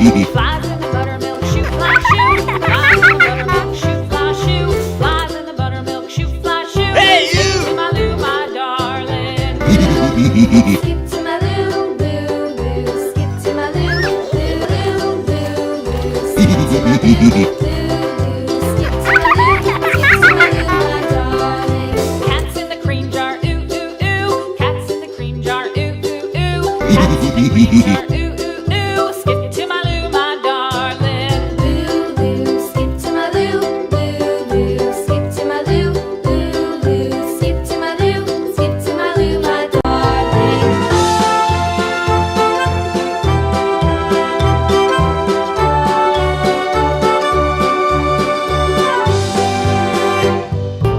Flies in the buttermilk shoe, fly shoe. Flies in the buttermilk shoe, fly shoe. Flies in the buttermilk shoe, fly shoe. Hey, you! Skip to my Lou, my darling. Skip to my Lou, Lou, Lou. Skip to my Lou, Lou, Lou, Lou, Lou. Skip to my Lou, Lou, Lou. Skip to my Lou, skip to my Lou, my darling. Cats in the cream jar, ooh, ooh, ooh. Cats in the cream jar, ooh, ooh, ooh. Cats in the cream jar, ooh, ooh, ooh. Skip to my Lou, my darling. Lou, Lou. Skip to my Lou, Lou, Lou. Skip to my Lou, Lou, Lou. Skip to my Lou, skip to my Lou, my darling.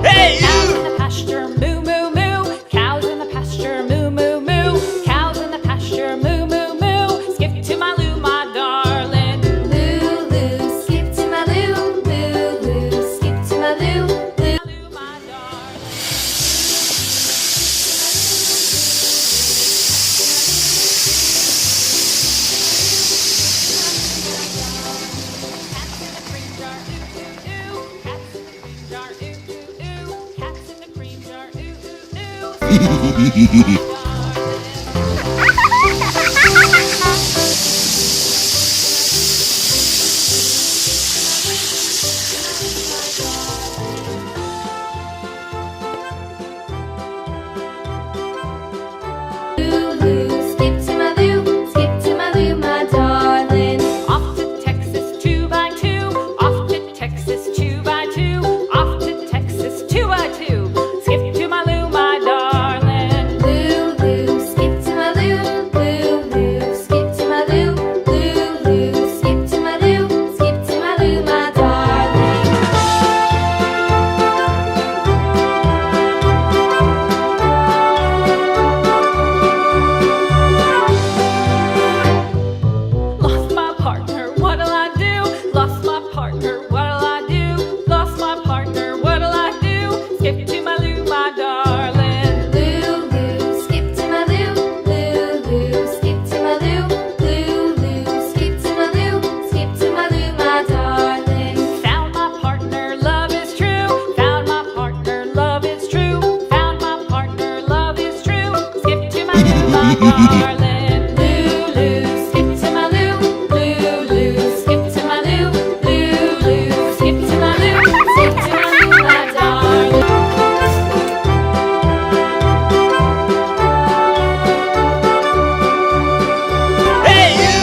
Hey, Cows you! in the pasture, moo, moo, moo. Cows in the pasture, moo, moo, moo. Cows in the pasture, moo, moo, moo. Skip to my Lou, my darling. Lou, Lou. Skip to my Lou, Lou, Lou. Skip to my Lou, Lou. Lou, my darling. Cats in the cream jar, ooh, ooh, ooh. Cats in the cream jar, ooh, ooh, ooh. Cats in the cream jar, ooh, ooh, ooh. Darling. Lou, Lou. Skip to my Lou, skip to my Lou, my darling. Off to Texas 2x2. Off to Texas 2x2. Off to Texas 2x2. Skip to my Lou, my darling. Lou, Lou. Skip to my Lou, Lou, Lou. Skip to my Lou, Lou, Lou. Skip to my Lou, skip to my Lou, my darling. Lost my partner, what'll I do? Lost my partner, what'll I do? Lost my partner, what'll I do? Skip to my Lou, my darling. Lou, Lou. Skip to my Lou, Lou, Lou. Skip to my Lou, Lou, Lou. Skip to my Lou, skip to my Lou, my darling. Found my partner, love is true. Found my partner, love is true. Found my partner, love is true. Skip to my Lou, my darling. Lou, Lou. Skip to my Lou, Lou, Lou. Skip to my Lou, Lou, Lou. Skip to my Lou, skip to my Lou, my darling. Hey, you!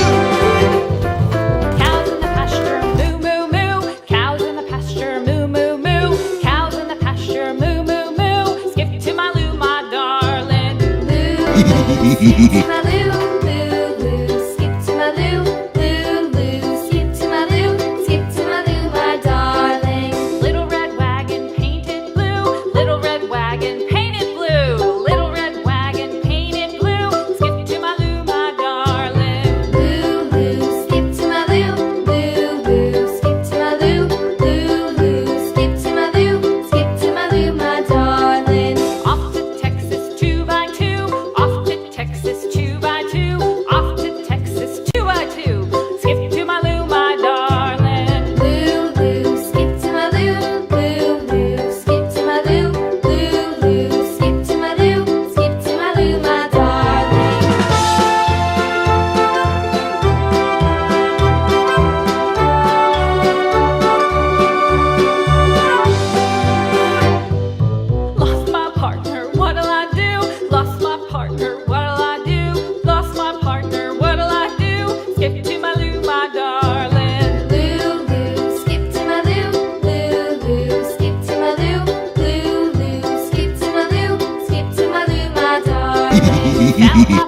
Cows in the pasture, moo, moo, moo. Cows in the pasture, moo, moo, moo. Cows in the pasture, moo, moo, moo. Skip to my Lou, my darling. Lou, Lou. Skip to my Lou, Lou, Lou. Skip to my Lou, Lou, Lou. Skip to my Lou, skip to my Lou, my darling. Little red wagon painted blue. Little red wagon painted blue. Little red wagon painted blue. Skip to my Lou, my darling. Lou, Lou. Skip to my Lou, Lou, Lou. Skip to my Lou, Lou, Lou. Skip to my Lou, skip to my Lou, my darling. Off to Texas 2x2. Off to Texas 2x2. Off to Texas 2x2. Skip to my Lou, my darling. Lou, Lou. Skip to my Lou, Lou, Lou. Skip to my Lou, Lou, Lou. Skip to my Lou, skip to my Lou, my darling. Lost my partner, what'll I do? Lost my partner, what'll I do? Lost my partner, what'll I do? Skip to my Lou, my darling. Lou, Lou. Skip to my Lou, Lou, Lou. Skip to my Lou, Lou, Lou. Skip to my Lou, skip to my Lou, my darling. Found my